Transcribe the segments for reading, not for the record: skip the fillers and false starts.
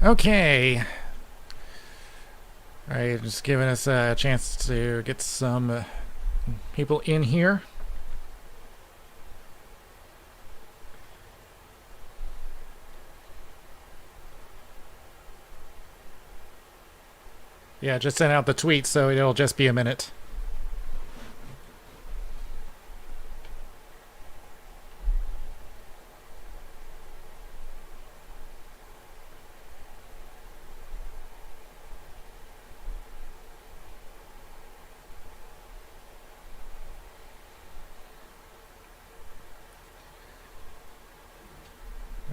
Okay. Alright, just giving us a chance to get some people in here. Yeah, just sent out the tweet, so it'll just be a minute.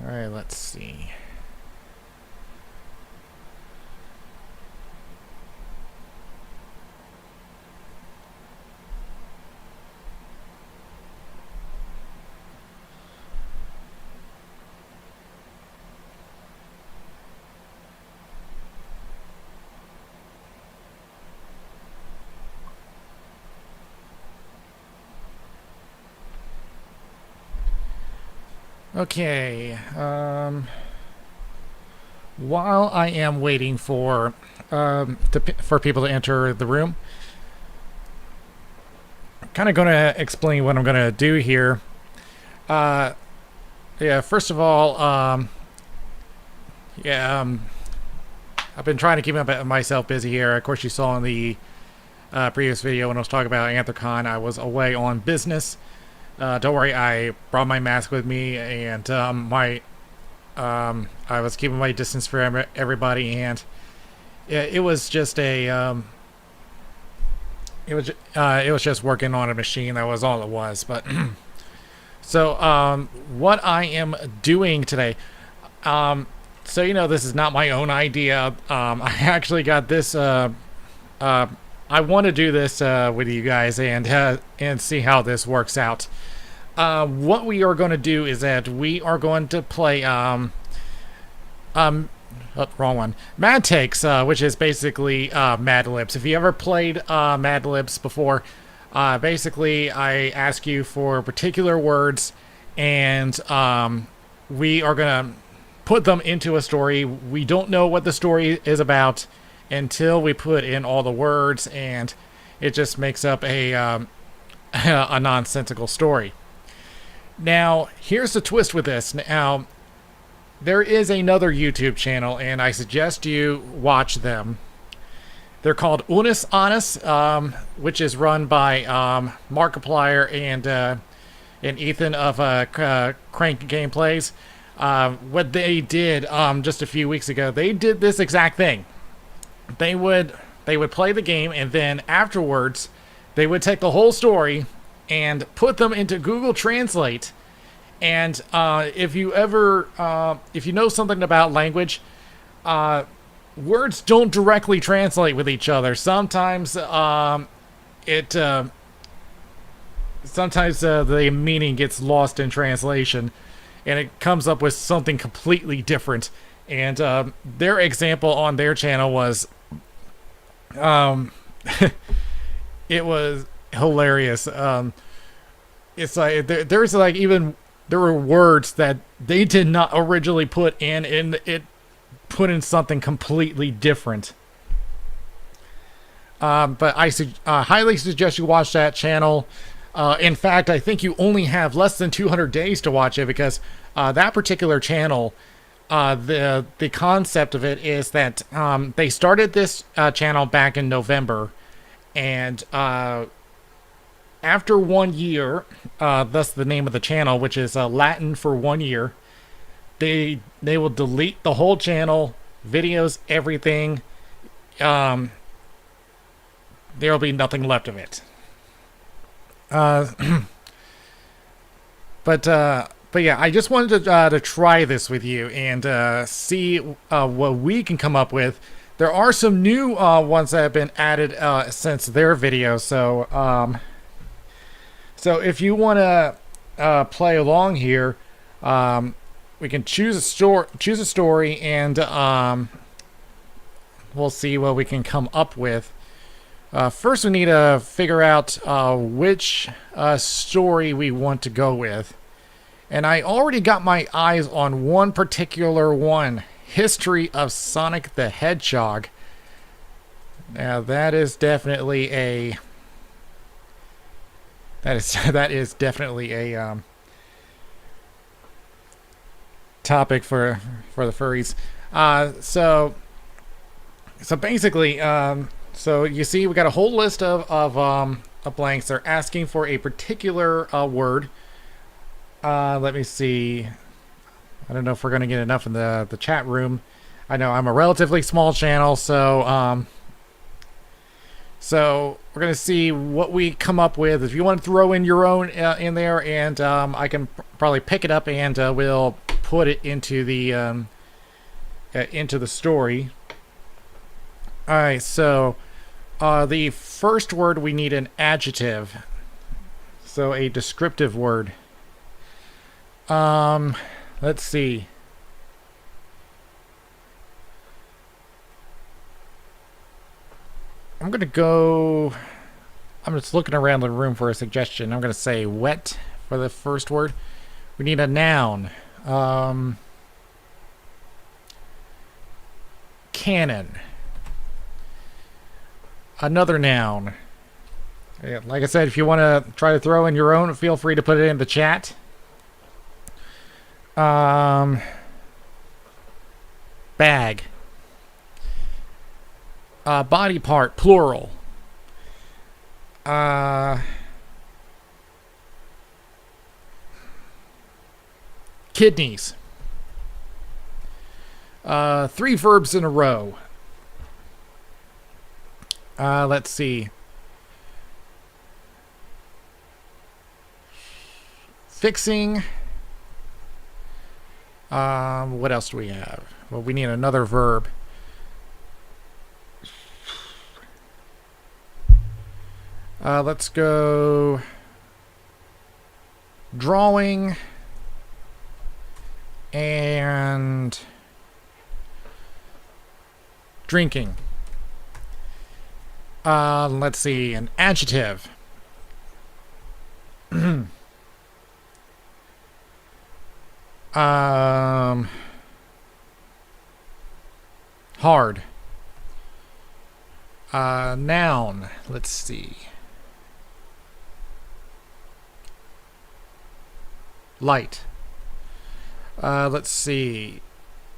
Alright, let's see. Okay, while I am waiting for for people to enter the room, I'm kind of going to explain what I'm going to do here. Yeah, first of all, I've been trying to keep myself busy here. Of course, you saw in the previous video when I was talking about Anthrocon, I was away on business. Don't worry, I brought my mask with me, and I was keeping my distance from everybody, and it was just a it was just working on a machine. That was all it was. But so what I am doing today, so this is not my own idea. I actually got this. I want to do this with you guys and see how this works out. What we are going to do is that we are going to play wrong one. Mad Takes, which is basically Mad Libs. If you ever played Mad Libs before, basically I ask you for particular words, and we are going to put them into a story. We don't know what the story is about until we put in all the words, and it just makes up a a nonsensical story. Now, here's the twist with this. Now, there is another YouTube channel, and I suggest you watch them. They're called Unis Honest, which is run by Markiplier and Ethan of Crank Gameplays. What they did just a few weeks ago, they did this exact thing. They would play the game, and then afterwards, they would take the whole story and put them into Google Translate. And if you know something about language, words don't directly translate with each other. Sometimes the meaning gets lost in translation, and it comes up with something completely different. And their example on their channel was, it was hilarious. It's like there were words that they did not originally put in, and it put in something completely different. But I highly suggest you watch that channel. In fact, I think you only have less than 200 days to watch it, because that particular channel, the concept of it is that they started this channel back in November, and after 1 year, thus the name of the channel, which is Latin for 1 year, they will delete the whole channel, videos, everything. There'll be nothing left of it. But yeah, I just wanted to try this with you and see what we can come up with. There are some new ones that have been added since their video, so if you want to play along here, we can choose a story, and we'll see what we can come up with. First, we need to figure out which story we want to go with. And I already got my eyes on one particular one History of Sonic the Hedgehog. Now that is definitely a that is definitely a topic for the furries. So basically, so you see, we got a whole list of blanks. They're asking for a particular word. Let me see. I don't know if we're gonna get enough in the chat room. I know I'm a relatively small channel, so we're gonna see what we come up with. If you want to throw in your own in there, and I can probably pick it up and we'll put it into the story. All right, so the first word, we need an adjective, so a descriptive word. Let's see. I'm gonna go. I'm just looking around the room for a suggestion. I'm gonna say wet for the first word. We need a noun. Cannon. Another noun. Yeah, like I said, if you want to try to throw in your own, feel free to put it in the chat. Bag. Body part, plural. Kidneys. 3 verbs in a row. Let's see. Fixing. What else do we have? Well, we need another verb. Let's go drawing and drinking. Let's see, an adjective. Hard. Noun. Let's see. Light. Let's see.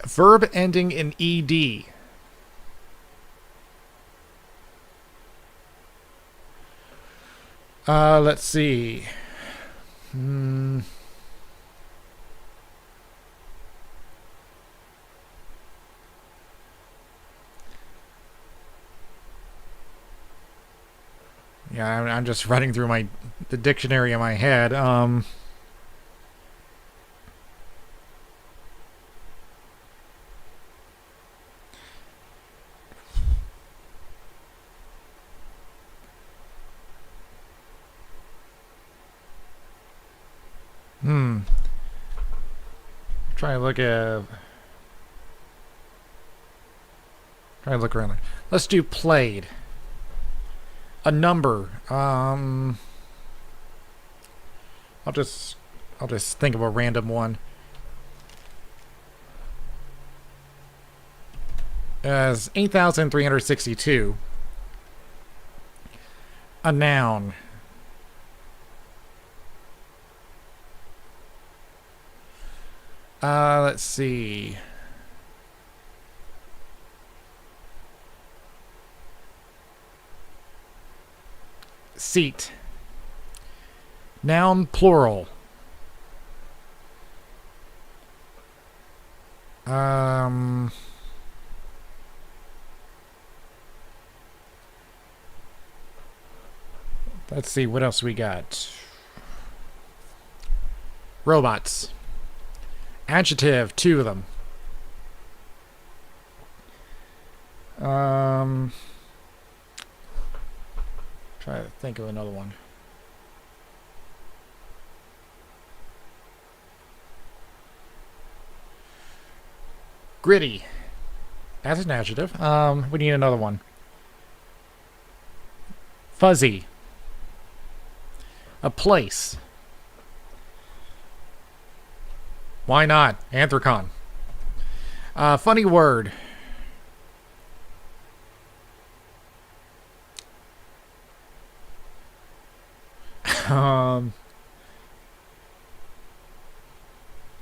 Verb ending in ed. Let's see. Yeah, I'm just running through the dictionary in my head. Try to look around there. Let's do played. A number. I'll just think of a random one. As 8,362. A noun. Let's see. Seat. Noun plural. Let's see, what else we got? Robots. Adjective, 2 of them. Try to think of another one. Gritty. That's an adjective. We need another one. Fuzzy. A place. Why not? Anthracon. Funny word. um,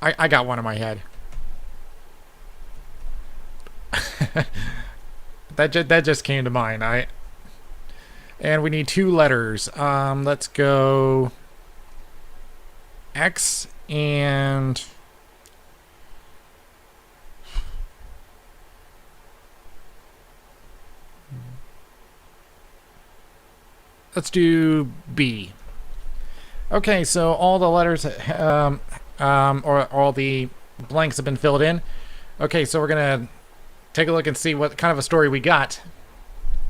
I got one in my head. that just came to mind. And we need 2 letters. Let's go X and let's do B. Okay, so all the letters or all the blanks have been filled in. Okay, so we're gonna take a look and see what kind of a story we got.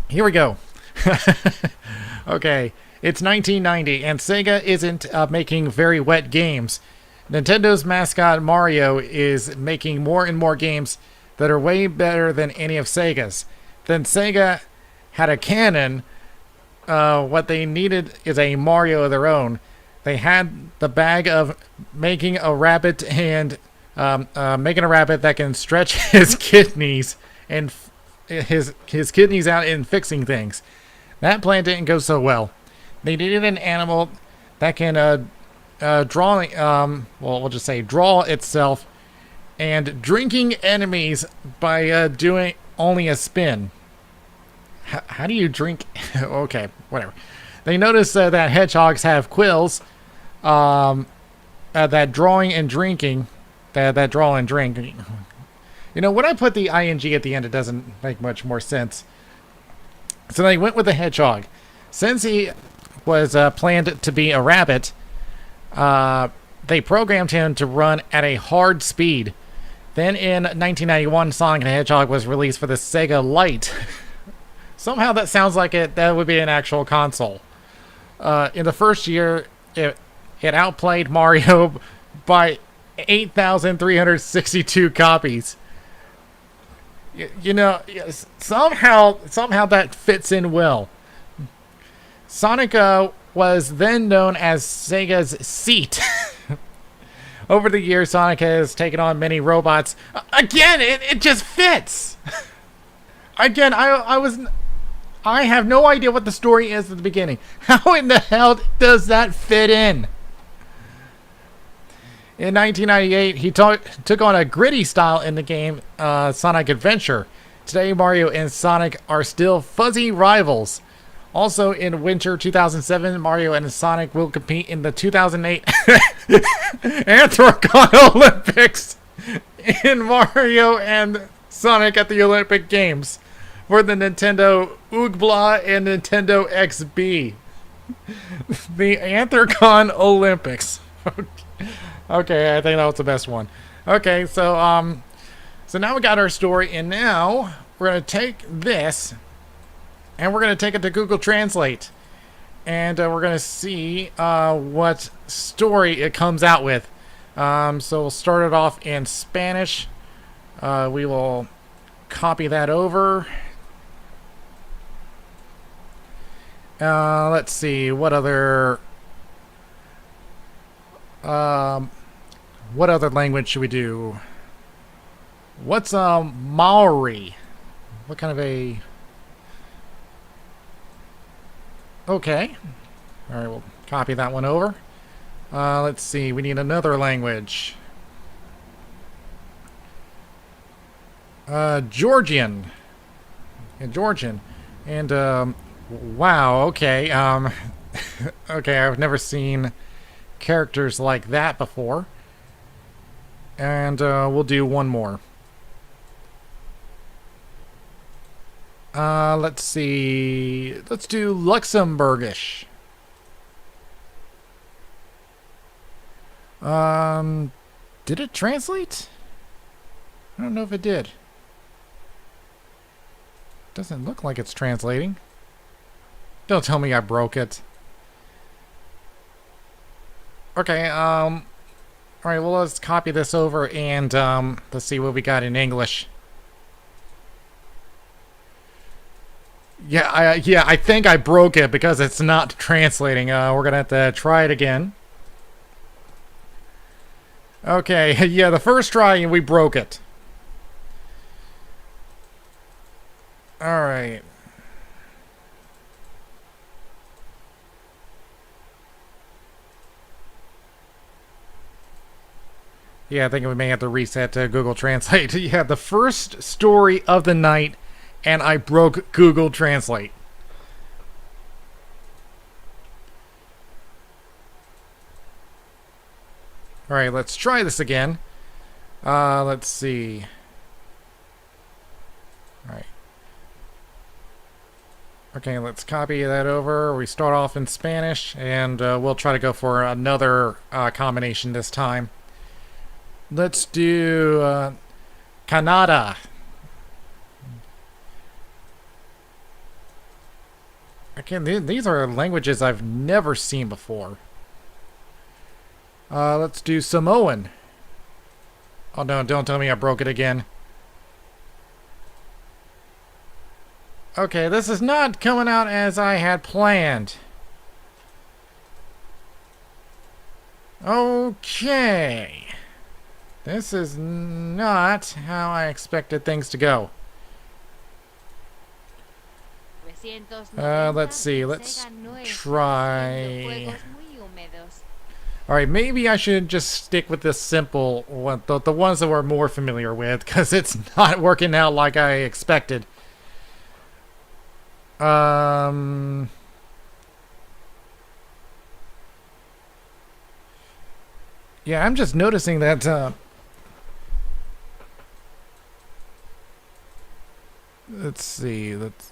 Here we go. Okay, it's 1990 and Sega isn't making very wet games. Nintendo's mascot Mario is making more and more games that are way better than any of Sega's. Then Sega had a canon. What they needed is a Mario of their own. They had the bag of making a rabbit and making a rabbit that can stretch his kidneys and his kidneys out and fixing things. That plan didn't go so well. They needed an animal that can draw. We'll just say draw itself and drinking enemies by doing only a spin. How do you drink? Okay, whatever. They noticed that hedgehogs have quills. That drawing and drinking, that draw and drink. You know, when I put the ing at the end, it doesn't make much more sense. So they went with the hedgehog. Since he was planned to be a rabbit, they programmed him to run at a hard speed. Then in 1991, Sonic the Hedgehog was released for the Sega Lite. Somehow that sounds like that would be an actual console. In the first year, it outplayed Mario by 8,362 copies. You know, somehow that fits in well. Sonic was then known as Sega's Seat. Over the years, Sonic has taken on many robots. Again, it just fits. Again, I have no idea what the story is at the beginning. How in the hell does that fit in? In 1998, he took on a gritty style in the game Sonic Adventure. Today, Mario and Sonic are still fuzzy rivals. Also, in winter 2007, Mario and Sonic will compete in the 2008 Anthrocon Olympics in Mario and Sonic at the Olympic Games for the Nintendo Oogbla and Nintendo XB. The Anthrocon Olympics. Okay, I think that was the best one. Okay, so now we got our story, and now we're gonna take this, and we're gonna take it to Google Translate, and we're gonna see what story it comes out with. So we'll start it off in Spanish. We will copy that over. Let's see what other language should we do? What's Maori? What kind of a... Okay. Alright, we'll copy that one over. Let's see, we need another language. Georgian. Yeah, Georgian. And, wow, okay. Okay, I've never seen characters like that before. And we'll do one more. Let's see. Let's do Luxembourgish. Did it translate? I don't know if it did. Doesn't look like it's translating. Don't tell me I broke it. Okay, alright, well, let's copy this over and, let's see what we got in English. Yeah, I think I broke it because it's not translating. We're gonna have to try it again. Okay, yeah, the first try we broke it. Alright. Yeah, I think we may have to reset to Google Translate. Yeah, the first story of the night, and I broke Google Translate. Alright, let's try this again. Let's see. Alright. Okay, let's copy that over. We start off in Spanish, and we'll try to go for another combination this time. Let's do Canada. Again, these are languages I've never seen before. Let's do Samoan. Oh no, don't tell me I broke it again. Okay, this is not coming out as I had planned. Okay. This is not how I expected things to go. Let's see. Let's try. Alright, maybe I should just stick with this simple one, the ones that we're more familiar with, because it's not working out like I expected. Yeah, I'm just noticing that let's see. Let's.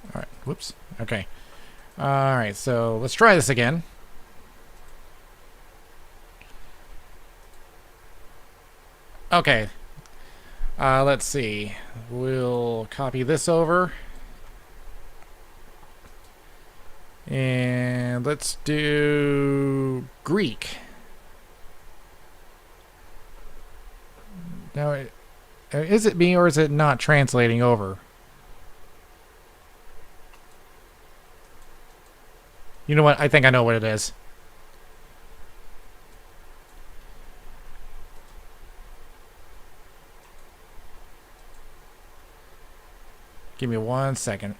All right. Whoops. Okay. All right. So let's try this again. Okay. Let's see. We'll copy this over. And let's do Greek. Now, is it me or is it not translating over? You know what? I think I know what it is. Give me 1 second.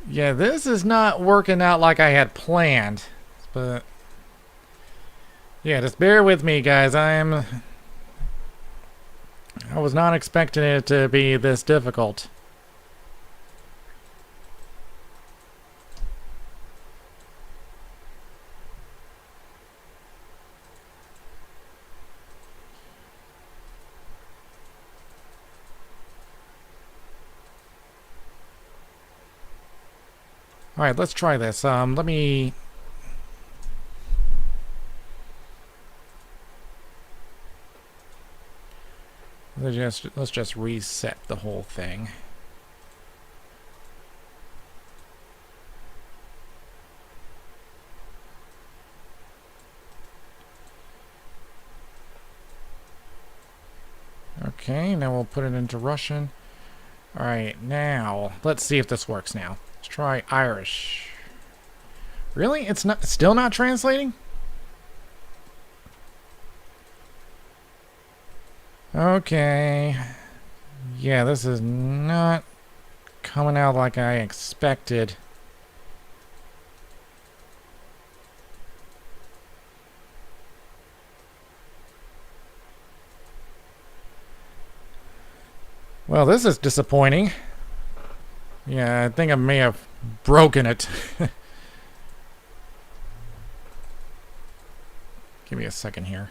Yeah, this is not working out like I had planned. But yeah, just bear with me, guys. I was not expecting it to be this difficult. All right, let's try this. Let me. Let's just reset the whole thing. Okay, now we'll put it into Russian. All right, now let's see if this works now. Let's try Irish. Really? It's still not translating? Okay. Yeah, this is not coming out like I expected. Well, this is disappointing. Yeah, I think I may have broken it. Give me a second here.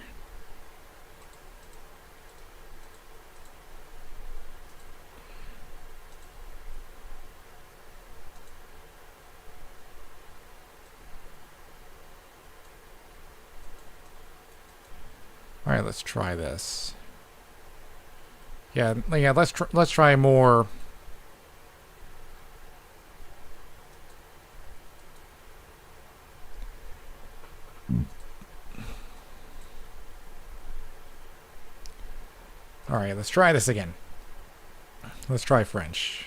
All right, let's try this. Yeah, let's try more. All right, let's try this again. Let's try French.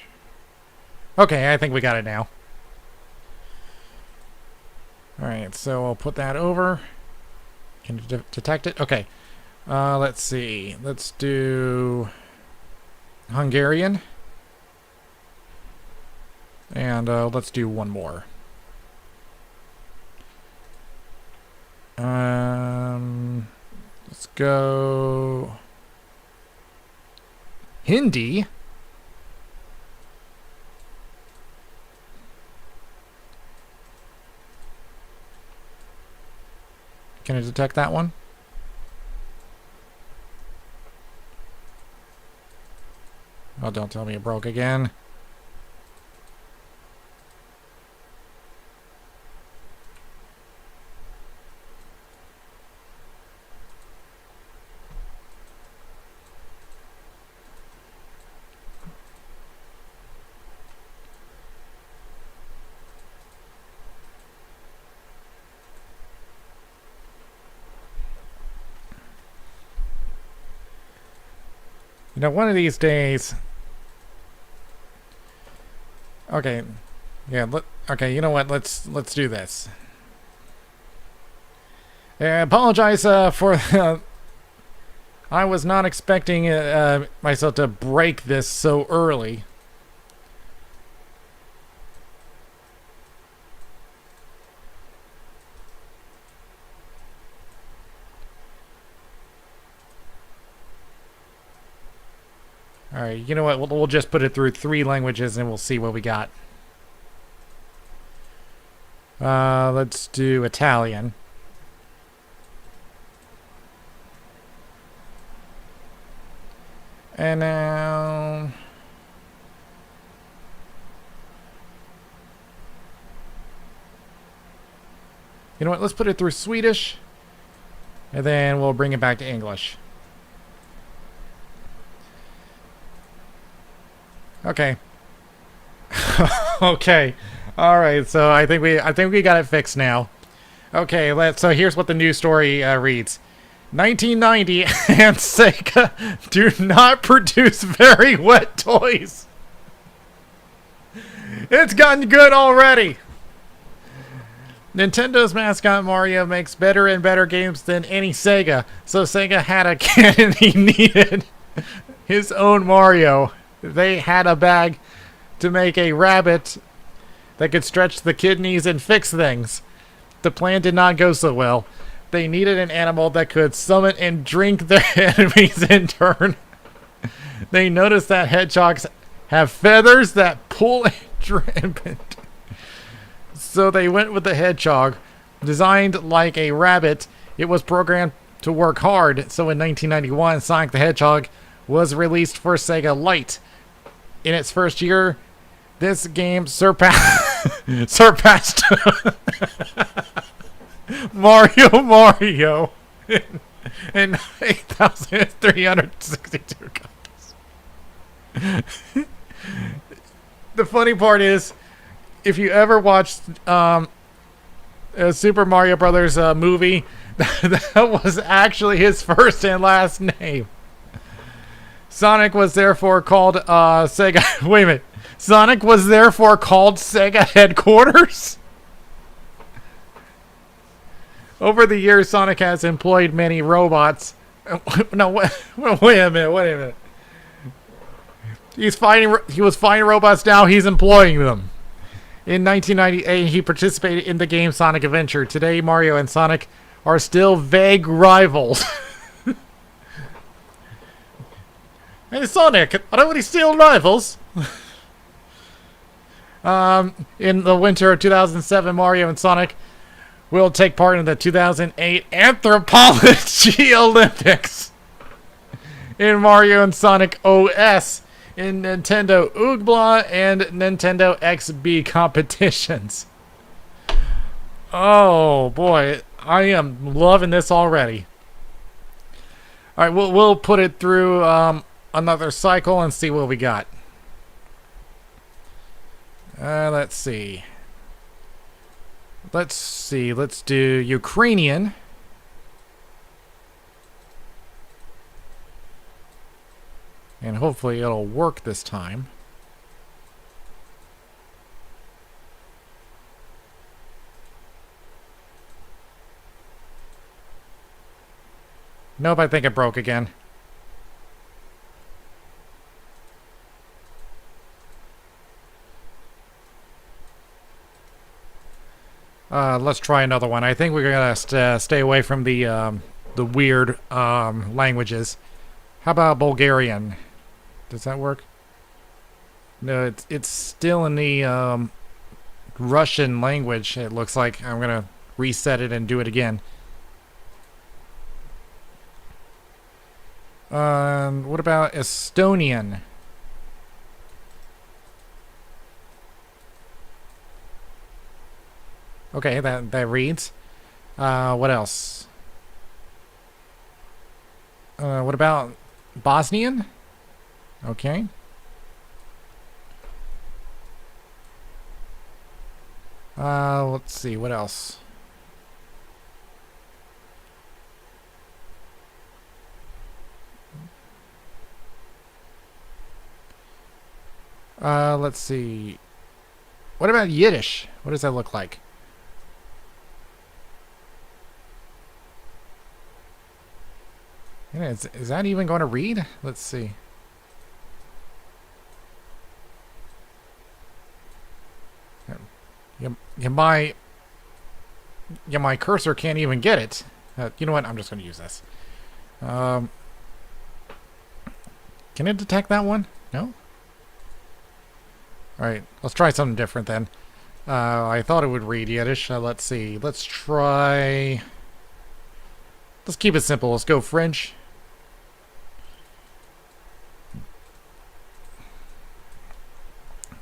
Okay, I think we got it now. Alright, so I'll put that over. Can you detect it? Okay. Let's see. Let's do Hungarian. And let's do one more. Let's go Hindi. Can I detect that one? Oh, don't tell me it broke again. You know, one of these days. Okay, yeah. Okay, you know what? Let's do this. I apologize for. I was not expecting myself to break this so early. Alright, you know what? We'll just put it through 3 languages and we'll see what we got. Let's do Italian. And now... You know what? Let's put it through Swedish. And then we'll bring it back to English. Okay. Okay. All right. So I think we got it fixed now. Okay. So here's what the news story reads: 1990 and Sega do not produce very wet toys. It's gotten good already. Nintendo's mascot Mario makes better and better games than any Sega. So Sega had a cannon he needed his own Mario. They had a bag to make a rabbit that could stretch the kidneys and fix things. The plan did not go so well. They needed an animal that could summon and drink their enemies in turn. They noticed that hedgehogs have feathers that pull and drip. So they went with the hedgehog. Designed like a rabbit, it was programmed to work hard. So in 1991, Sonic the Hedgehog was released for Sega Lite. In its first year, this game surpassed Mario in 8,362 copies. The funny part is, if you ever watched a Super Mario Brothers movie, that was actually his first and last name. Sonic was therefore called Sega. Wait a minute. Sonic was therefore called Sega headquarters? Over the years, Sonic has employed many robots. No, wait a minute. He was fighting robots, now he's employing them. In 1998, he participated in the game Sonic Adventure. Today, Mario and Sonic are still vague rivals. Hey Sonic, are we still rivals? In the winter of 2007, Mario and Sonic will take part in the 2008 Anthropology Olympics in Mario and Sonic OS in Nintendo Oogla and Nintendo XB competitions. Oh boy, I am loving this already. All right, we'll put it through another cycle and see what we got. Let's see. Let's do Ukrainian. And and hopefully it'll work this time. Nope, I think it broke again. Let's try another one. I think we're gonna stay away from the weird languages. How about Bulgarian? Does that work? No, it's still in the Russian language. It looks like I'm gonna reset it and do it again. What about Estonian? Okay, that reads. What else? What about Bosnian? Okay. Let's see, what else? Let's see. What about Yiddish? What does that look like? Yeah, is that even going to read? Let's see. Yeah, my cursor can't even get it. You know what? I'm just going to use this. Can it detect that one? No? Alright, let's try something different then. I thought it would read Yiddish. Let's see. Let's try... Let's keep it simple. Let's go French.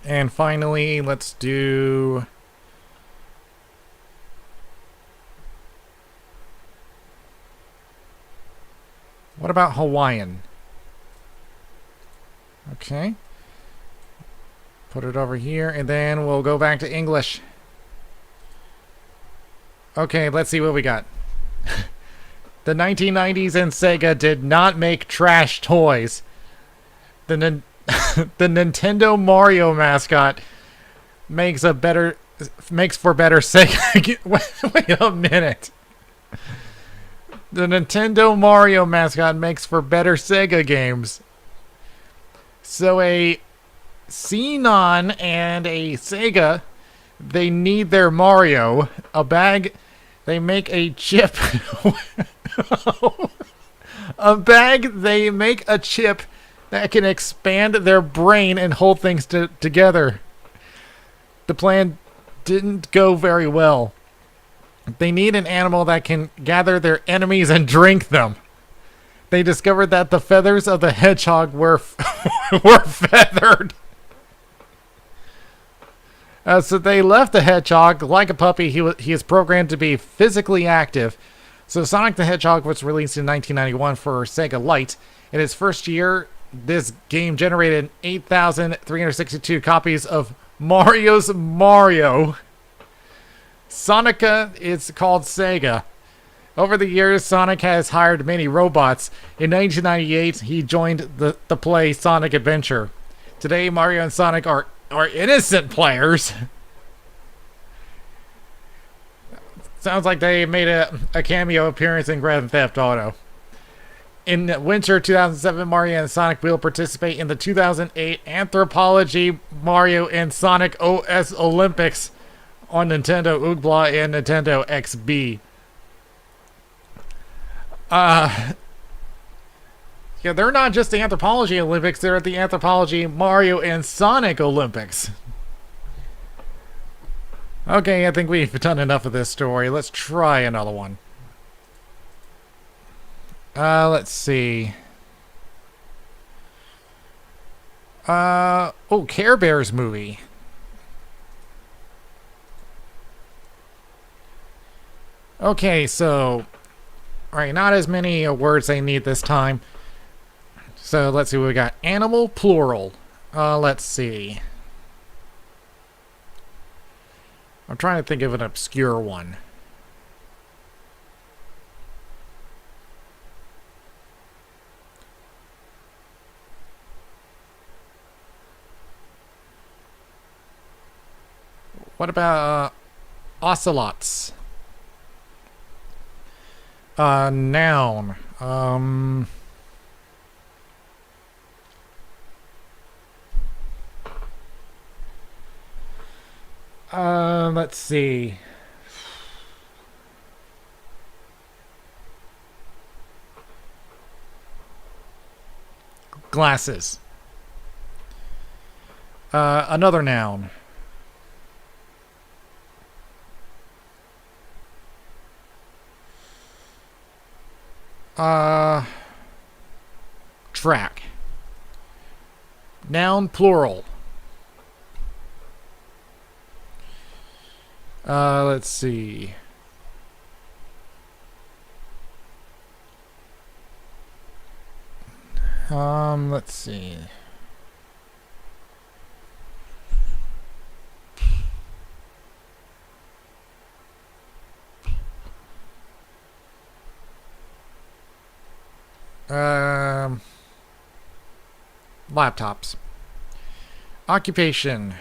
And finally, let's do... What about Hawaiian? Okay. Put it over here, and then we'll go back to English. Okay, let's see what we got. The 1990s and Sega did not make trash toys. The Nintendo Mario mascot makes for better Sega. Wait a minute. The Nintendo Mario mascot makes for better Sega games. So a Xenon and a Sega, they need their Mario. A bag, they make a chip. A bag, they make a chip that can expand their brain and hold things together. The plan didn't go very well. They need an animal that can gather their enemies and drink them. They discovered that the feathers of the hedgehog were feathered. So they left the hedgehog like a puppy. He is programmed to be physically active. So Sonic the Hedgehog was released in 1991 for Sega Lite. In its first year, this game generated 8,362 copies of Mario's Mario. Sonica is called Sega. Over the years, Sonic has hired many robots. In 1998, he joined the play Sonic Adventure. Today, Mario and Sonic are innocent players. Sounds like they made a cameo appearance in Grand Theft Auto. In winter 2007, Mario and Sonic will participate in the 2008 Anthropology Mario and Sonic OS Olympics on Nintendo Oogla and Nintendo XB. Yeah, they're not just the Anthropology Olympics, they're at the Anthropology Mario and Sonic Olympics. Okay, I think we've done enough of this story. Let's try another one. Let's see. Oh, Care Bears movie. Okay, so... Alright, not as many words I need this time. So, let's see what we got. Animal, plural. Let's see. I'm trying to think of an obscure one. What about ocelots? Noun. Let's see. Glasses. Another noun. Track. Noun plural. Let's see. Let's see. Laptops. Occupation.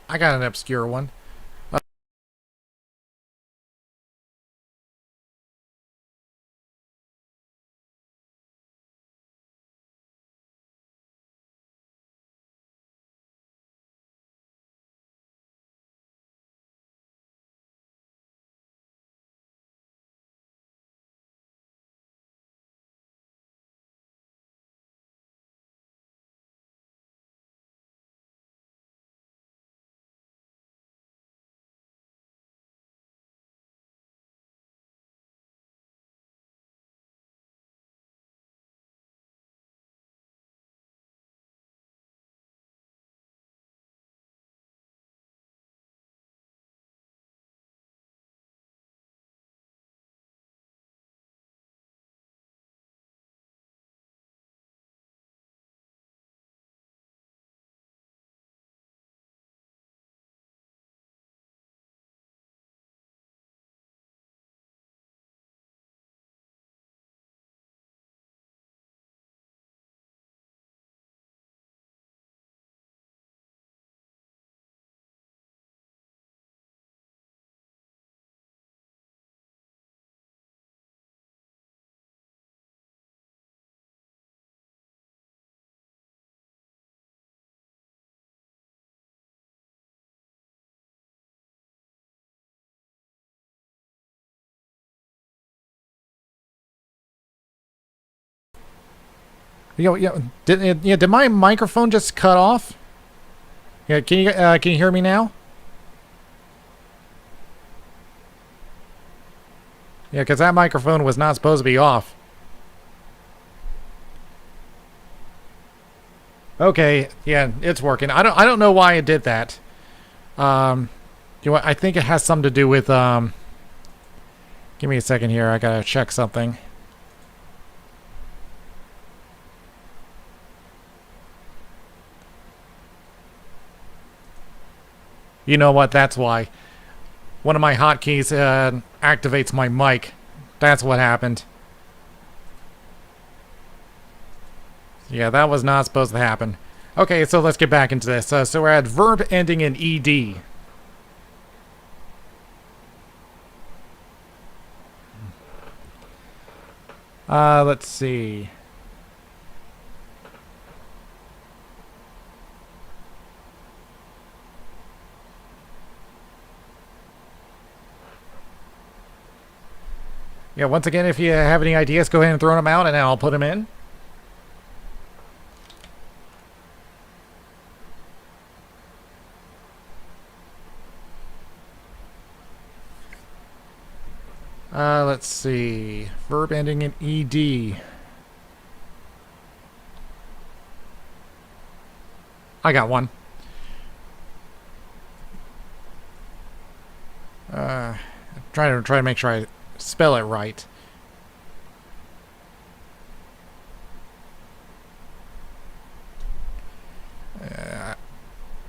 I got an obscure one. Did my microphone just cut off? Yeah, can you hear me now? Yeah, because that microphone was not supposed to be off. Okay, yeah, it's working. I don't know why it did that. I think it has something to do with Give me a second here. I gotta check something. You know what? That's why. One of my hotkeys activates my mic. That's what happened. Yeah, that was not supposed to happen. Okay, so let's get back into this. So we're at verb ending in ed. Let's see. Yeah, once again, if you have any ideas, go ahead and throw them out, and I'll put them in. Let's see. Verb ending in ed. I got one. Try to make sure I spell it right.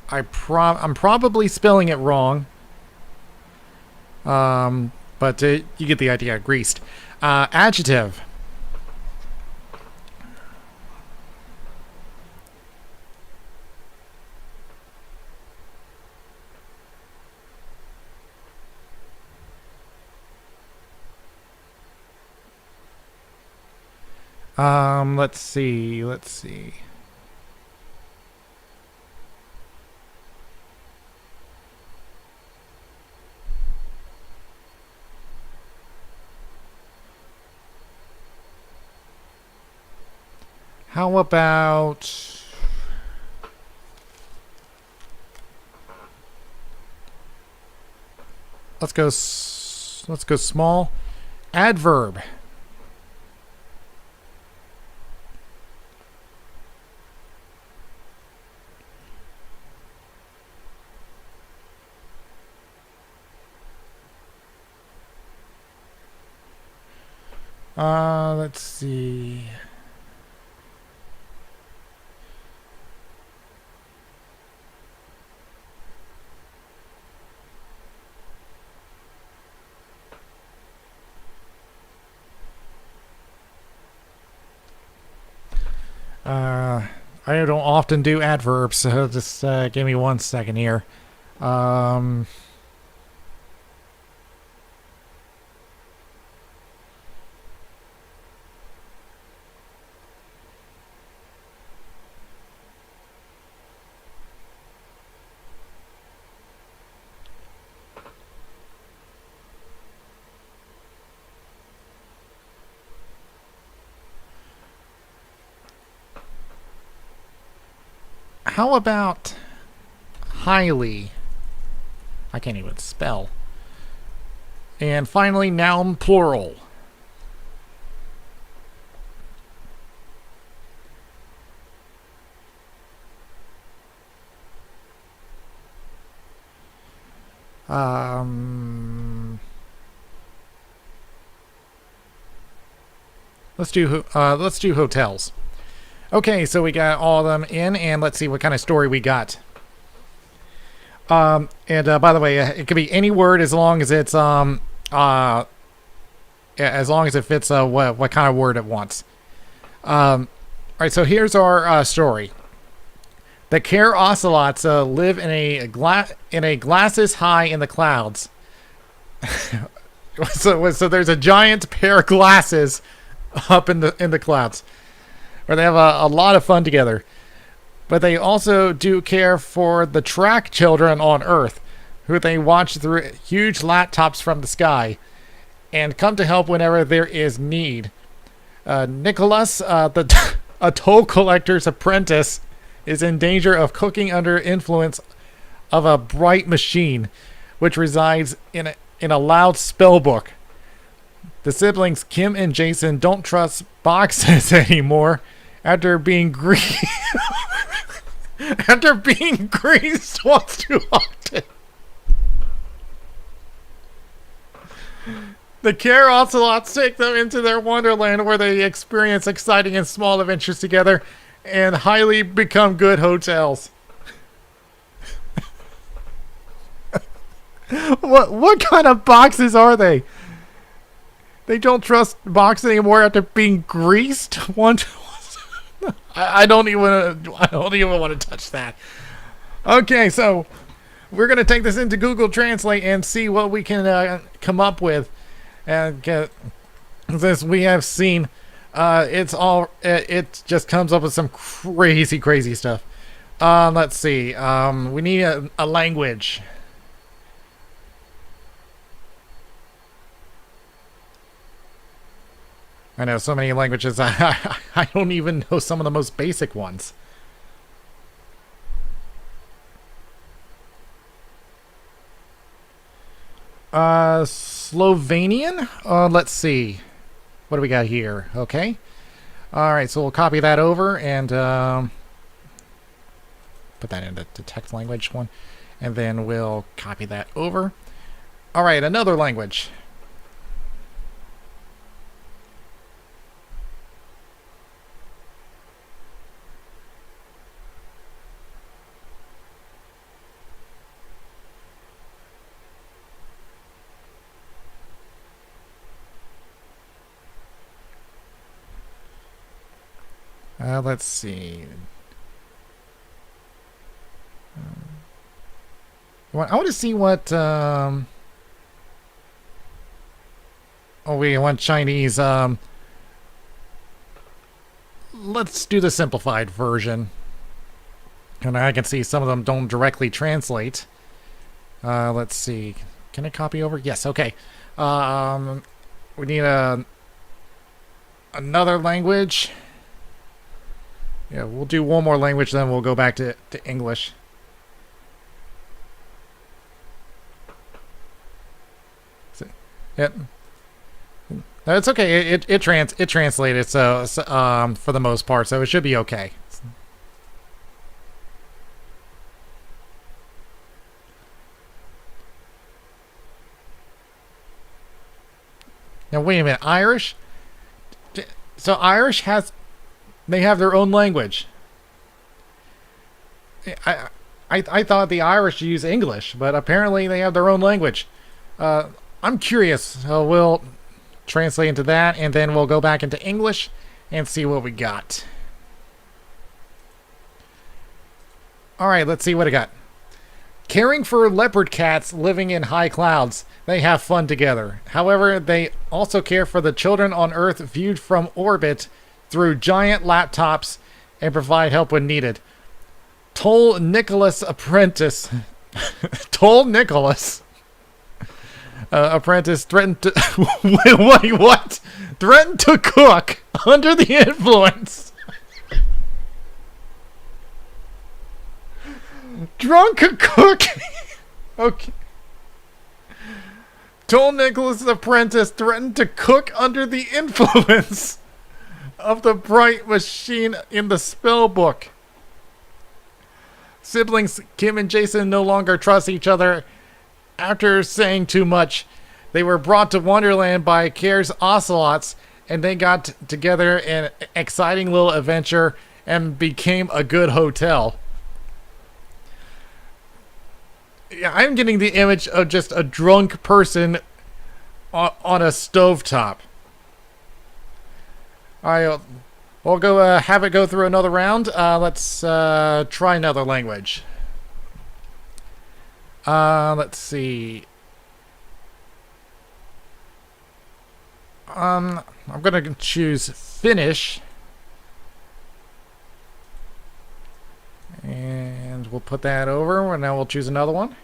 I'm probably spelling it wrong. But you get the idea. Greased. Adjective. Let's see. Let's see. How about... let's go small. Adverb. Let's see. I don't often do adverbs, so just give me 1 second here. How about highly? I can't even spell. And finally, noun plural. Let's do hotels. Okay, so we got all of them in, and let's see what kind of story we got. By the way, it could be any word as long as it's as long as it fits what kind of word it wants. All right, so here's our story. The care ocelots live in a glasses high in the clouds. so there's a giant pair of glasses up in the clouds, where they have a lot of fun together. But they also do care for the track children on Earth, who they watch through huge laptops from the sky, and come to help whenever there is need. Nicholas, a toll collector's apprentice, is in danger of cooking under influence of a bright machine, which resides in a loud spell book. The siblings Kim and Jason don't trust boxes anymore after being greased once too often. The care ocelots take them into their wonderland, where they experience exciting and small adventures together and highly become good hotels. What kind of boxes are they? They don't trust boxes anymore after being greased once. I don't even want to touch that. Okay, so we're gonna take this into Google Translate and see what we can come up with. And this we have seen, it just comes up with some crazy stuff. Let's see. We need a language. I know so many languages. I don't even know some of the most basic ones. Slovenian? Let's see. What do we got here? Okay. Alright, so we'll copy that over and put that into the text language one. And then we'll copy that over. Alright, another language. Let's see. I want to see what. Oh, we want Chinese. let's do the simplified version. And I can see some of them don't directly translate. Let's see. Can I copy over? Yes, okay. We need another language. Yeah, we'll do one more language, then we'll go back to English. Yep. No, it's okay. It translated, so for the most part, so it should be okay. Now wait a minute, Irish. So Irish they have their own language. I thought the Irish use English, but apparently they have their own language. I'm curious. We'll translate into that, and then we'll go back into English and see what we got. Alright, let's see what I got. Caring for leopard cats living in high clouds. They have fun together. However, they also care for the children on Earth viewed from orbit through giant laptops and provide help when needed. Toll Nicholas Apprentice. Toll Nicholas. Apprentice threatened to... Wait, what? Threatened to cook under the influence. Drunk cook. Okay. Told Nicholas Apprentice threatened to cook under the influence of the bright machine in the spell book. Siblings Kim and Jason no longer trust each other after saying too much. They were brought to Wonderland by Care's ocelots, and they got together in an exciting little adventure and became a good hotel. Yeah, I'm getting the image of just a drunk person on a stovetop. Alright, we'll go have it go through another round. Let's try another language. Let's see. I'm gonna choose Finnish. And we'll put that over, and now we'll choose another one.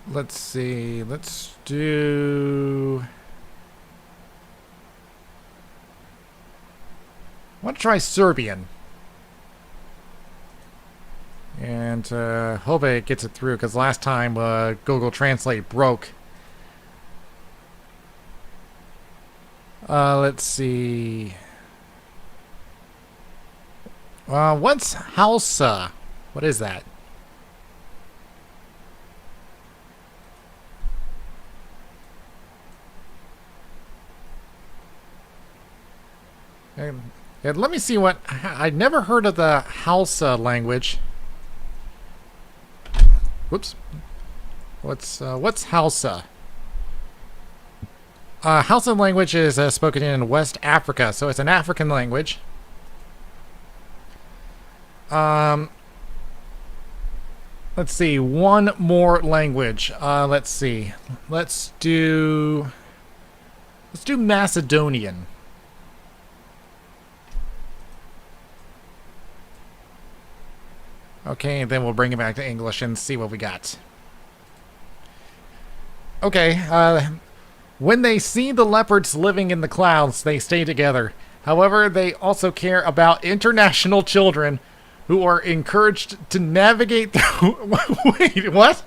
Let's see, let's do... I want to try Serbian. And hope it gets it through, because last time Google Translate broke. Let's see. What's Hausa? What is that? Yeah, let me see what... I'd never heard of the Hausa language. Whoops. What's Hausa? Hausa language is spoken in West Africa, so it's an African language. Let's see, one more language. Let's see. Let's do Macedonian. Okay, and then we'll bring it back to English and see what we got. Okay, when they see the leopards living in the clouds, they stay together. However, they also care about international children who are encouraged to navigate through... Wait, what?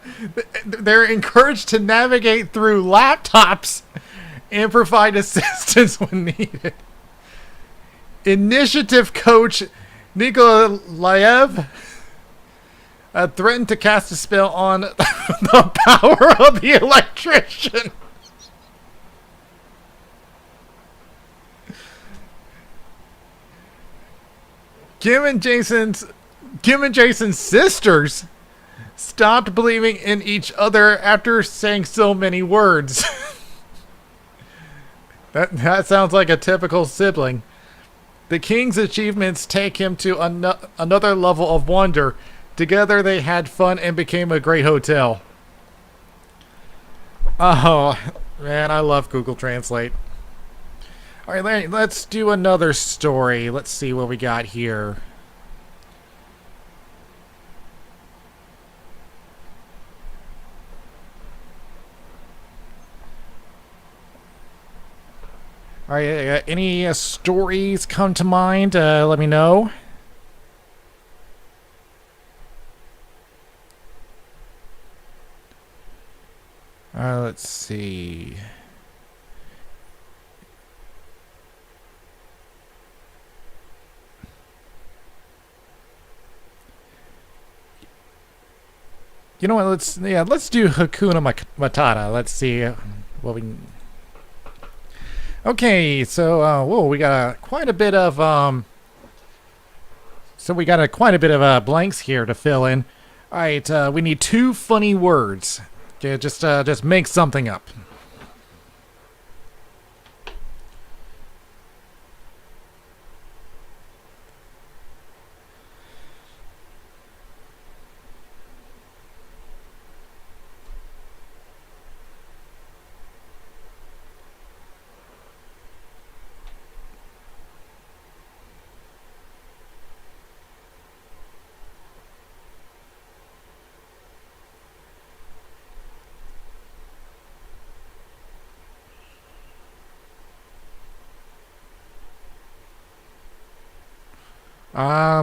They're encouraged to navigate through laptops and provide assistance when needed. Initiative coach Nikolaev threatened to cast a spell on the power of the electrician. Kim and Jason's sisters stopped believing in each other after saying so many words. That sounds like a typical sibling. The king's achievements take him to another level of wonder. Together they had fun and became a great hotel. Oh, man, I love Google Translate. All right, let's do another story. Let's see what we got here. All right, any stories come to mind? Let me know. Let's see. You know what? Let's do Hakuna Matata. Let's see what we can. Okay, so whoa, we got quite a bit of quite a bit of blanks here to fill in. All right, we need two funny words. Okay, just make something up.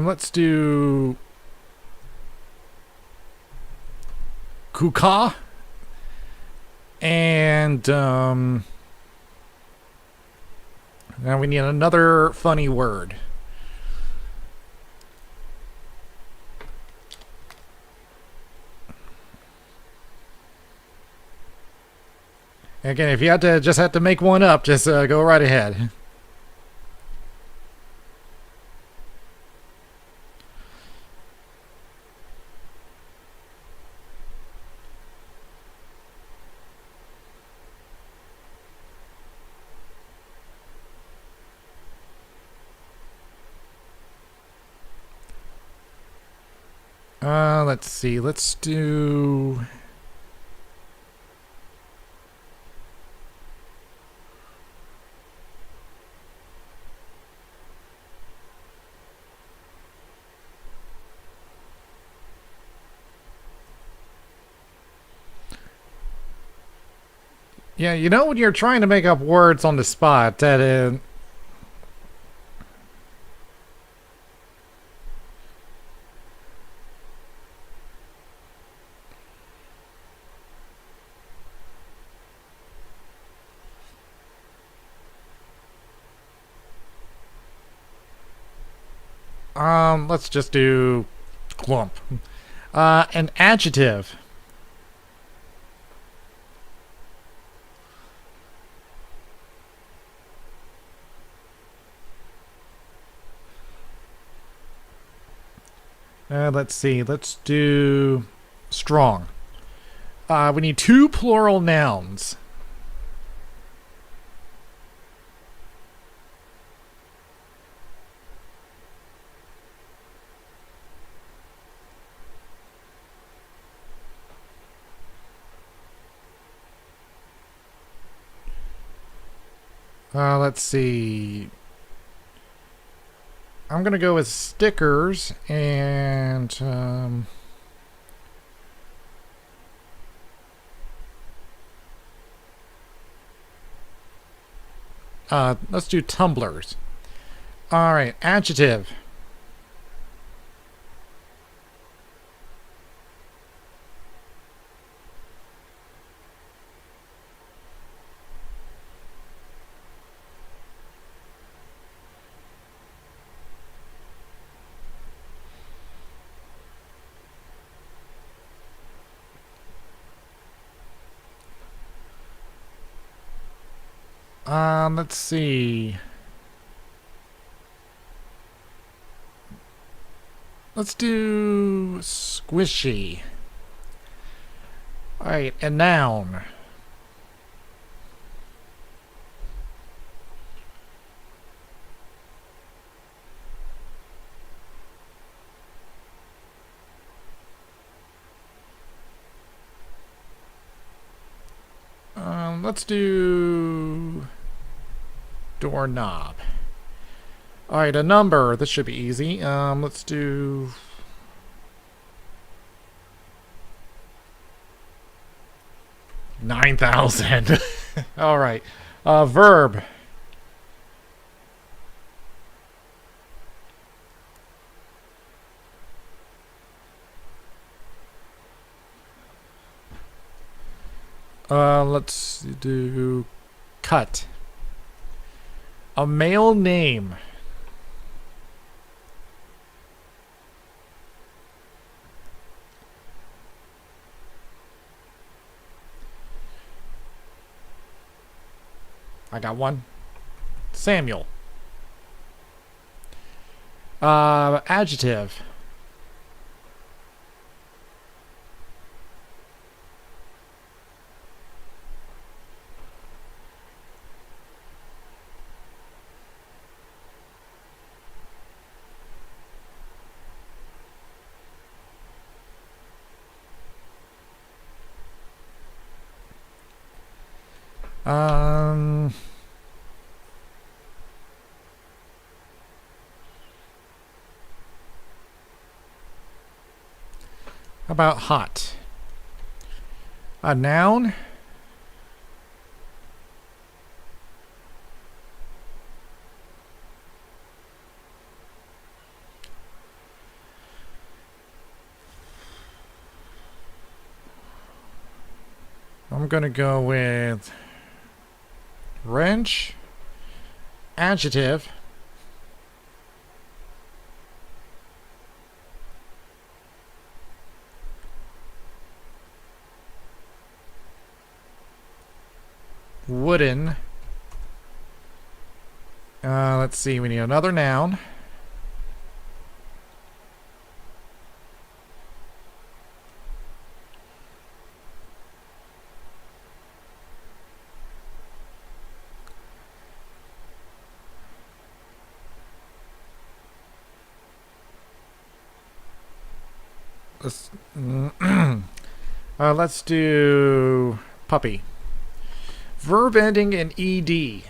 Let's do Kuka and now we need another funny word. Again, if you just have to make one up, just go right ahead. Let's see. Let's do. Yeah, you know when you're trying to make up words on the spot, that is. Let's just do clump. An adjective. Let's see. Let's do strong. We need two plural nouns. Let's see. I'm going to go with stickers and let's do tumblers. All right, adjective. Let's see. Let's do squishy. All right, a noun. Let's do doorknob. All right, a number. This should be easy. Let's do 9,000. All right. Verb. Let's do cut. A male name. I got one. Samuel. Adjective. How about hot? A noun? I'm gonna go with wrench. Adjective. Wooden. Let's see, we need another noun. Let's do puppy. Verb ending in ed.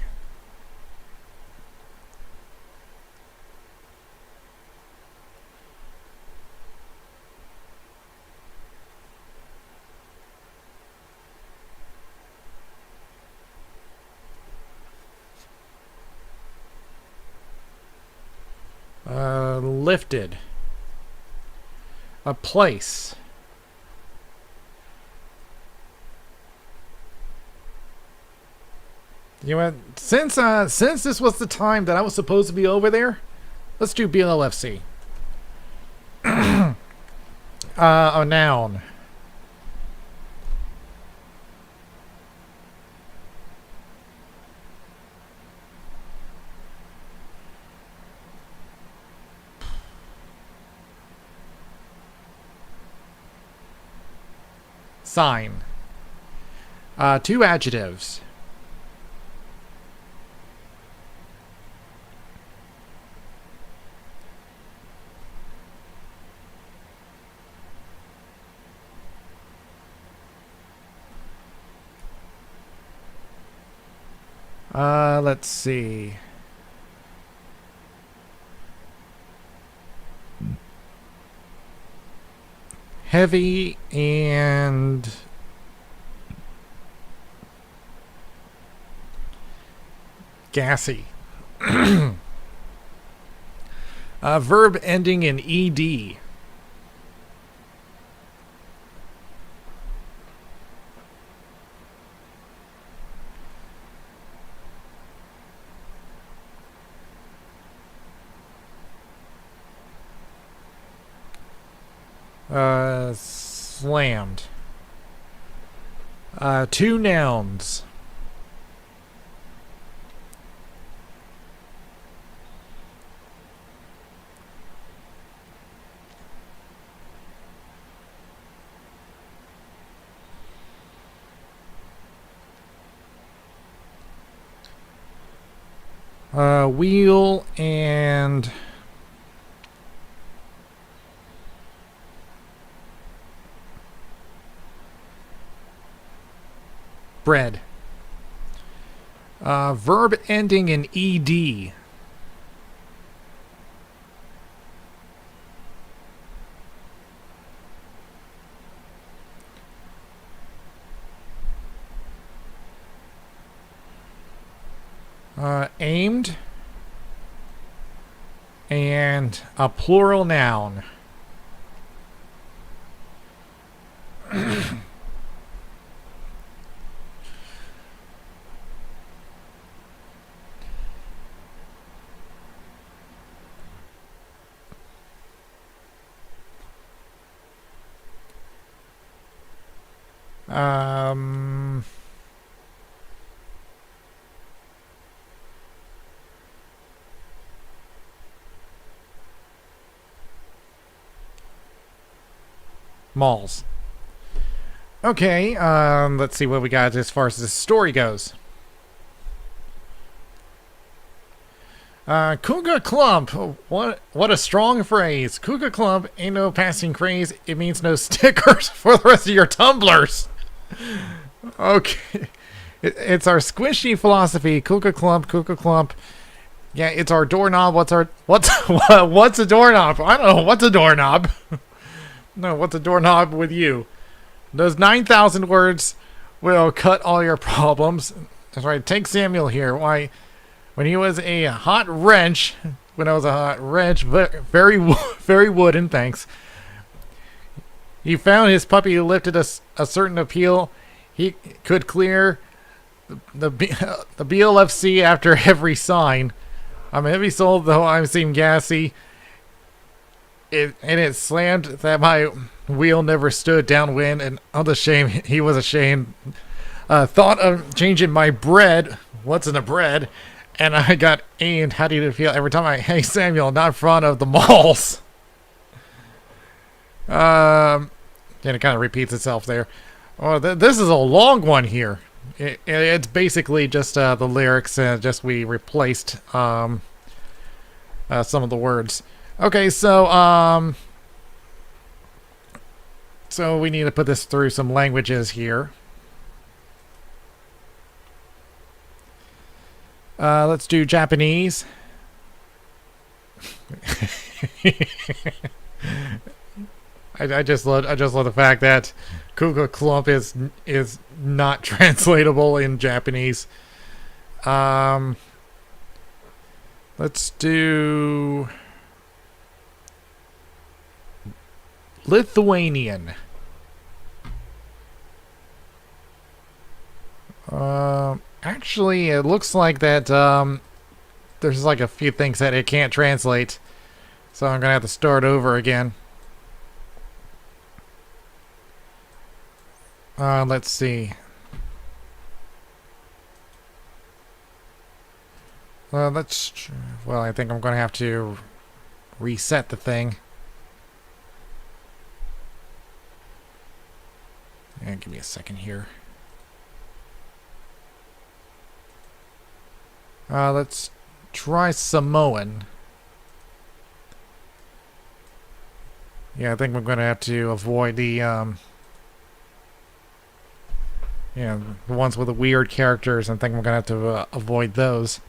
Lifted. A place. You know what? Since this was the time that I was supposed to be over there, let's do BLFC. A noun. Sign. Two adjectives. Let's see. Heavy and gassy. Verb ending in ed. Slammed. Two nouns. Wheel and bread. Verb ending in ed. Aimed. And a plural noun. Malls. Okay, let's see what we got as far as the story goes. Kuga Clump. What a strong phrase. Kuga Clump ain't no passing craze. It means no stickers for the rest of your tumblers. Okay. It's our squishy philosophy. Kuga Clump. Yeah, it's our doorknob. What's a doorknob? I don't know. What's a doorknob? No, what's a doorknob with you? Those 9,000 words will cut all your problems. That's right. Take Samuel here. Why, when he was a hot wrench, very wooden, thanks. He found his puppy lifted a certain appeal. He could clear the BLFC after every sign. I'm heavy souled, though I seem gassy. It slammed that my wheel never stood downwind, and all the shame he was ashamed. Thought of changing my bread. What's in a bread? And I got aimed. How do you feel every time hey Samuel, not in front of the malls? And it kind of repeats itself there. Oh, this is a long one here. It's basically just the lyrics, and just we replaced some of the words. Okay, so we need to put this through some languages here. Let's do Japanese. I just love the fact that Kuga Clump is not translatable in Japanese. Let's do Lithuanian. Actually, it looks like that there's like a few things that it can't translate, so I'm gonna have to start over again. Let's see. Well, I think I'm gonna have to reset the thing. And give me a second here. Let's try Samoan. Yeah, I think we're going to have to avoid the, the ones with the weird characters. I think we're going to have to avoid those.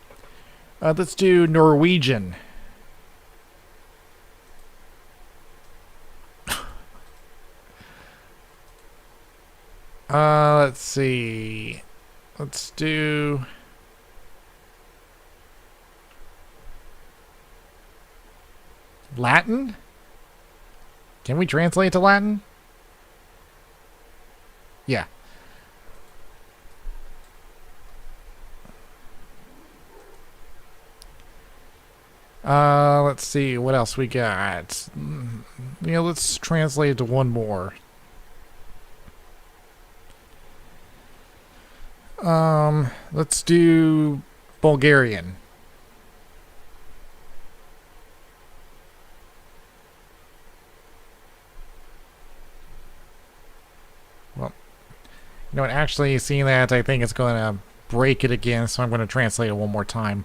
Let's do Norwegian. Let's see. Let's do Latin? Can we translate to Latin? Yeah. Let's see what else we got. Yeah, let's translate it to one more. Let's do Bulgarian. Well, you know what, actually, seeing that, I think it's going to break it again, so I'm going to translate it one more time.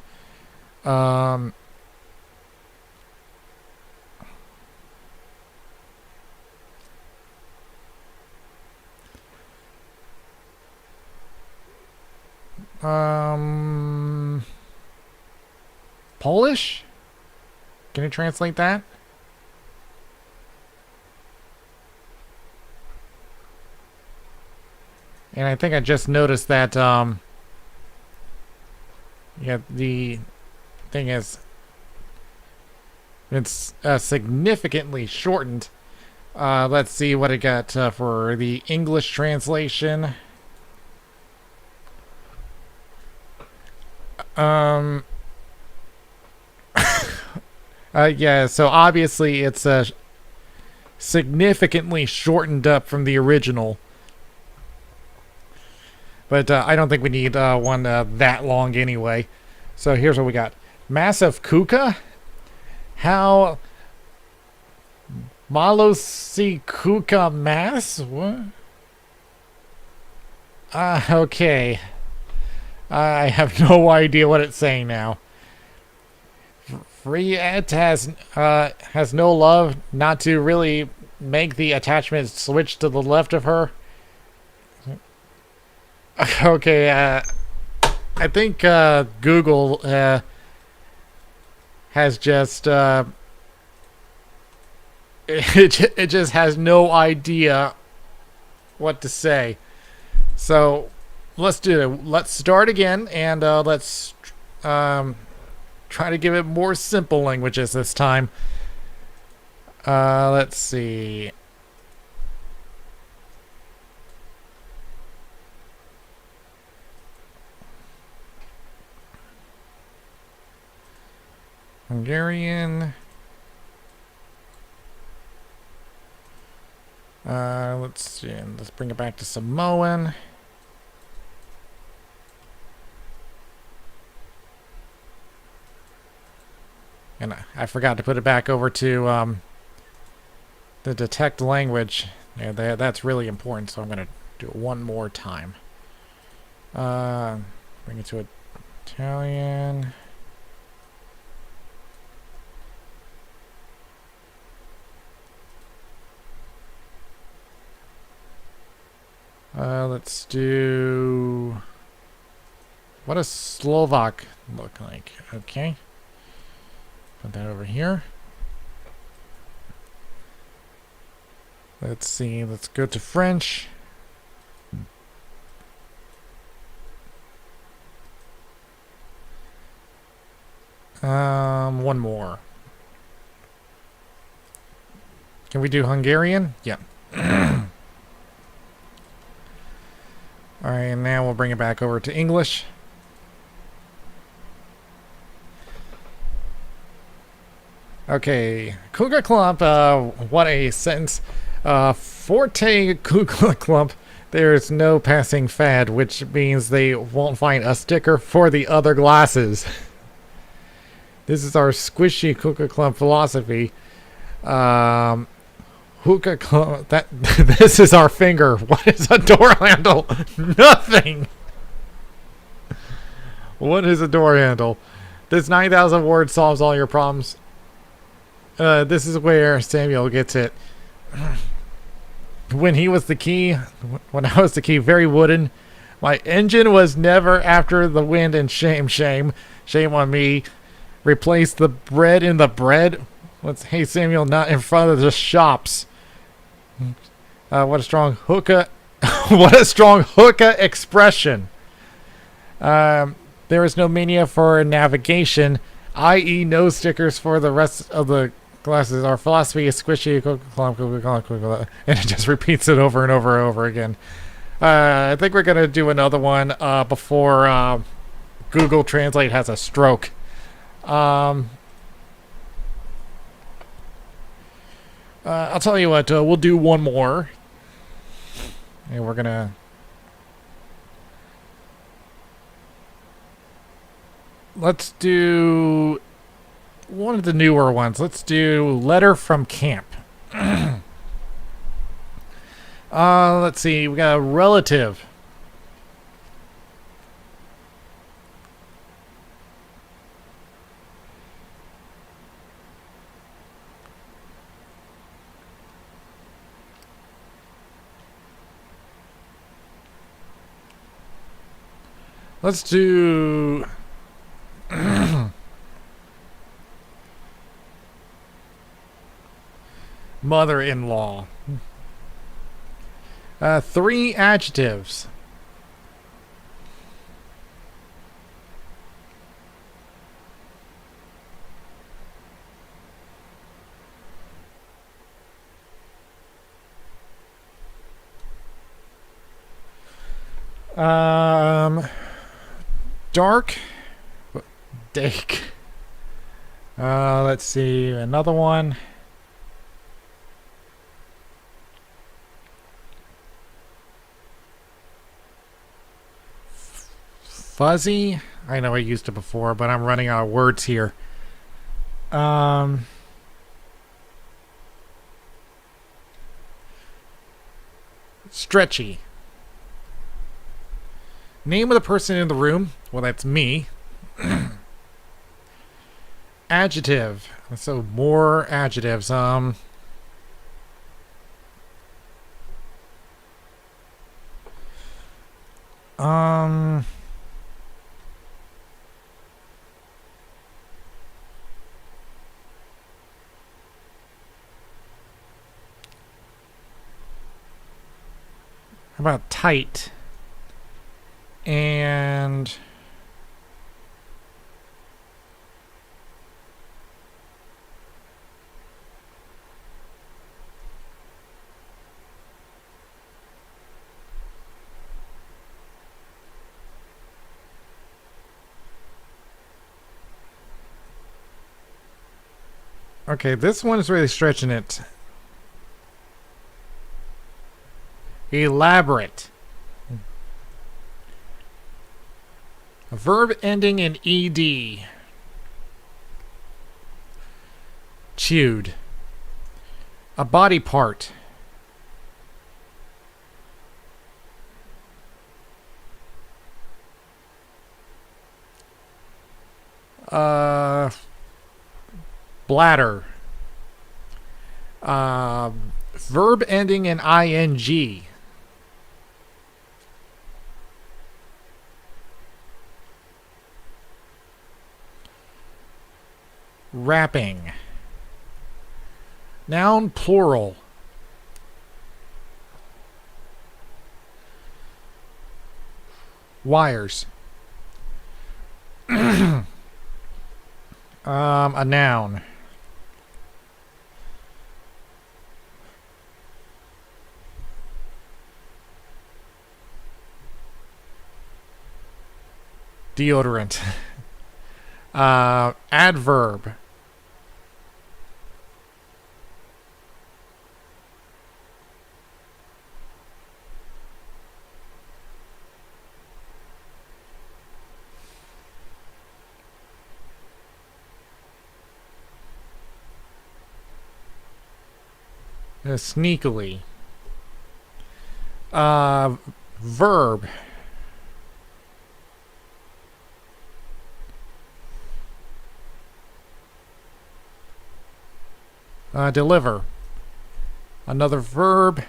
Polish? Can you translate that? And I think I just noticed that, yeah, the thing is, it's significantly shortened. Let's see what it got for the English translation. Yeah, so obviously it's significantly shortened up from the original. But I don't think we need one that long anyway. So here's what we got. Massive Kuka? How... Malosi Kuka Mass? What? Okay. I have no idea what it's saying now. Friet has no love, not to really make the attachment switch to the left of her. Okay, I think Google has just it just has no idea what to say. So let's do it. Let's start again, and let's try to give it more simple languages this time. Let's see. Hungarian. Let's see. Let's bring it back to Samoan. And I forgot to put it back over to the detect language. Yeah, that's really important, so I'm going to do it one more time. Bring it to Italian. Let's do... What does Slovak look like? Okay. Put that over here. Let's see. Let's go to French. One more. Can we do Hungarian? Yeah. All right, and now we'll bring it back over to English. Okay, Cougar Clump, what a sentence. Forte Cougar Clump, there's no passing fad, which means they won't find a sticker for the other glasses. This is our squishy Cougar Clump philosophy. Hookah Clump, this is our finger. What is a door handle? Nothing. What is a door handle? This 9,000 words solves all your problems. This is where Samuel gets it. When he was the key, when I was the key, very wooden. My engine was never after the wind, and shame on me. Replace the bread in the bread. Hey Samuel, not in front of the shops. What a strong hookah. What a strong hookah expression. There is no mania for navigation, i.e. no stickers for the rest of the glasses. Our philosophy is squishy, and it just repeats it over and over and over again. I think we're going to do another one before Google Translate has a stroke. I'll tell you what, we'll do one more. And we're gonna... Let's do one of the newer ones. Let's do Letter from Camp. Let's see, we got a relative. Let's do... mother-in-law. 3 adjectives. Dark. Dake. Let's see. Another one. Fuzzy. I know I used it before, but I'm running out of words here. Stretchy. Name of the person in the room. Well, that's me. Adjective. So more adjectives. How about tight? And okay, this one is really stretching it. Elaborate. A verb ending in ed. Chewed. A body part. Bladder. Verb ending in ing. Wrapping. Noun plural. Wires. A noun. Deodorant. Adverb. Sneakily. Verb. Deliver. Another verb.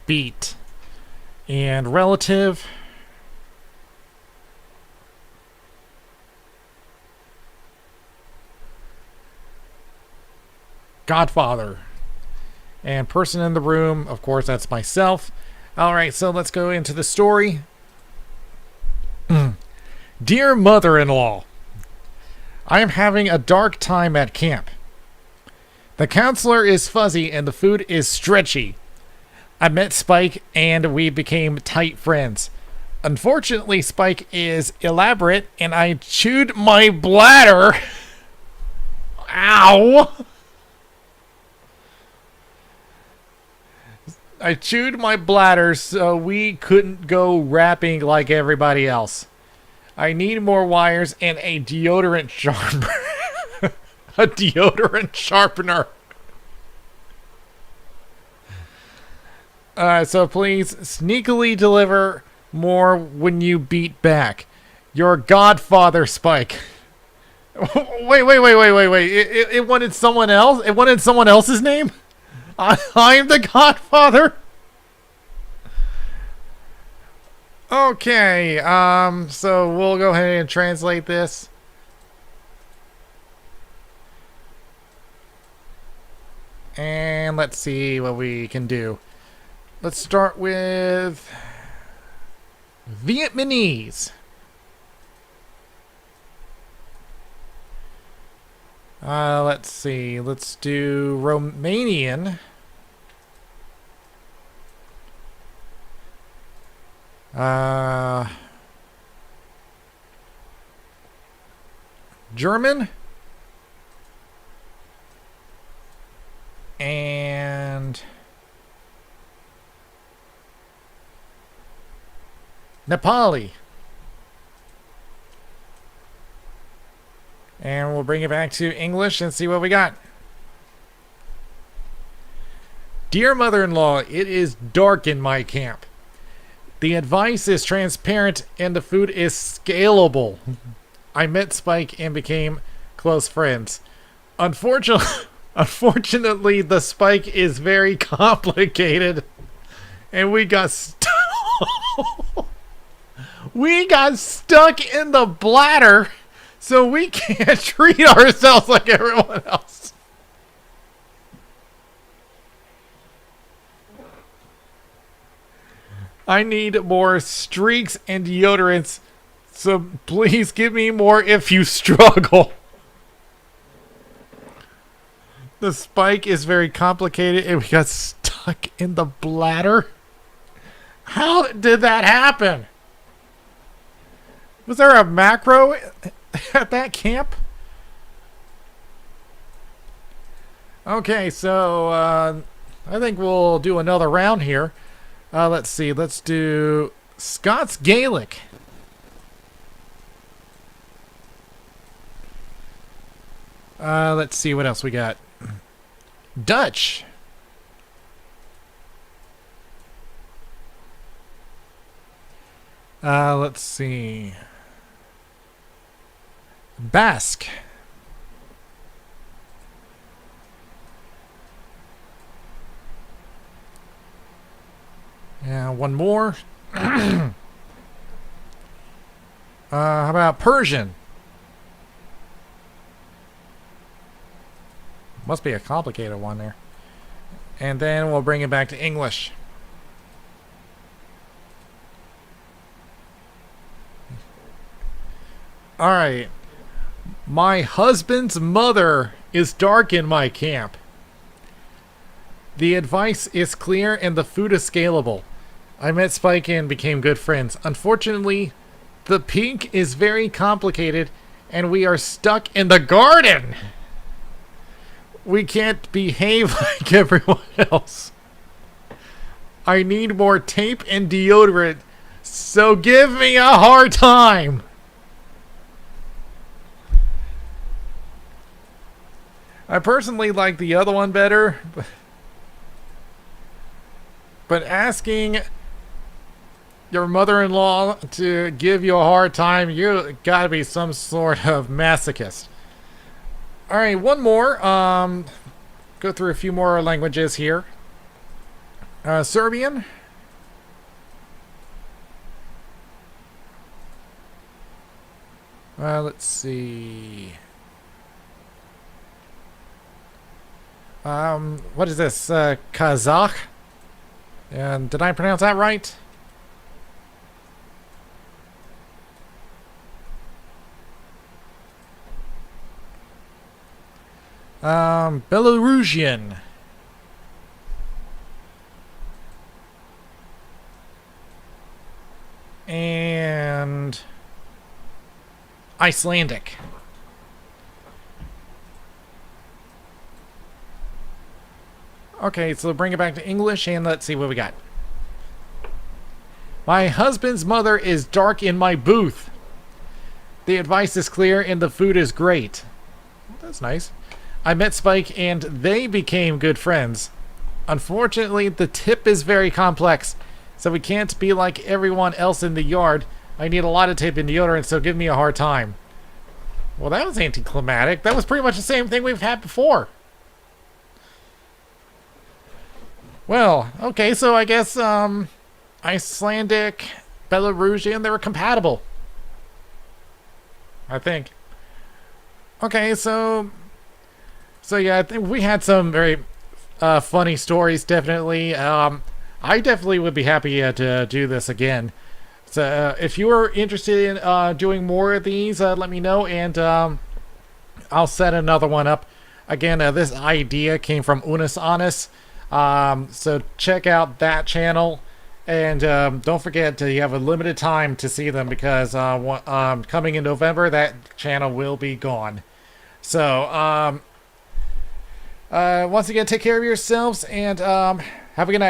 Beat. And relative. Godfather. And person in the room, of course, that's myself. Alright, so let's go into the story. Dear mother-in-law, I am having a dark time at camp. The counselor is fuzzy and the food is stretchy. I met Spike and we became tight friends. Unfortunately, Spike is elaborate and I chewed my bladder. Ow! I chewed my bladder so we couldn't go rapping like everybody else. I need more wires and a deodorant sharpener. A deodorant sharpener. So please sneakily deliver more when you beat back. Your godfather, Spike. Wait. It wanted someone else? It wanted someone else's name? I'm the Godfather? Okay, so we'll go ahead and translate this. And let's see what we can do. Let's start with Vietnamese. Let's see. Let's do Romanian. German. And Nepali. And we'll bring it back to English and see what we got. Dear mother-in-law, it is dark in my camp. The advice is transparent and the food is scalable. I met Spike and became close friends. Unfortunately, the Spike is very complicated and we got we got stuck in the bladder, so we can't treat ourselves like everyone else. I need more streaks and deodorants, so please give me more if you struggle. The Spike is very complicated and we got stuck in the bladder. How did that happen? Was there a macro at that camp? Okay, so I think we'll do another round here. Let's see. Let's do Scots Gaelic. Let's see what else we got. Dutch. Let's see. Basque. Yeah, one more. How about Persian? Must be a complicated one there. And then we'll bring it back to English. Alright. My husband's mother is dark in my camp. The advice is clear and the food is scalable. I met Spike and became good friends. Unfortunately, the pink is very complicated and we are stuck in the garden. We can't behave like everyone else. I need more tape and deodorant, so give me a hard time. I personally like the other one better, but asking your mother-in-law to give you a hard time, you gotta be some sort of masochist. Alright, one more. Go through a few more languages here. Serbian. Let's see. What is this? Kazakh? And did I pronounce that right? Belarusian. And Icelandic. Okay, so bring it back to English and let's see what we got. My husband's mother is dark in my booth. The advice is clear and the food is great. That's nice. I met Spike and they became good friends. Unfortunately, the tip is very complex, so we can't be like everyone else in the yard. I need a lot of tape and deodorant, so give me a hard time. Well, that was anticlimactic. That was pretty much the same thing we've had before. Well, okay, so I guess, Icelandic, Belarusian, they were compatible. I think. Okay, so yeah, I think we had some very funny stories, definitely. I definitely would be happy to do this again. So if you are interested in doing more of these, let me know, and I'll set another one up. Again, this idea came from Unis Honest, so check out that channel. And don't forget to you have a limited time to see them because coming in November, that channel will be gone. So, once again, take care of yourselves and have a good night.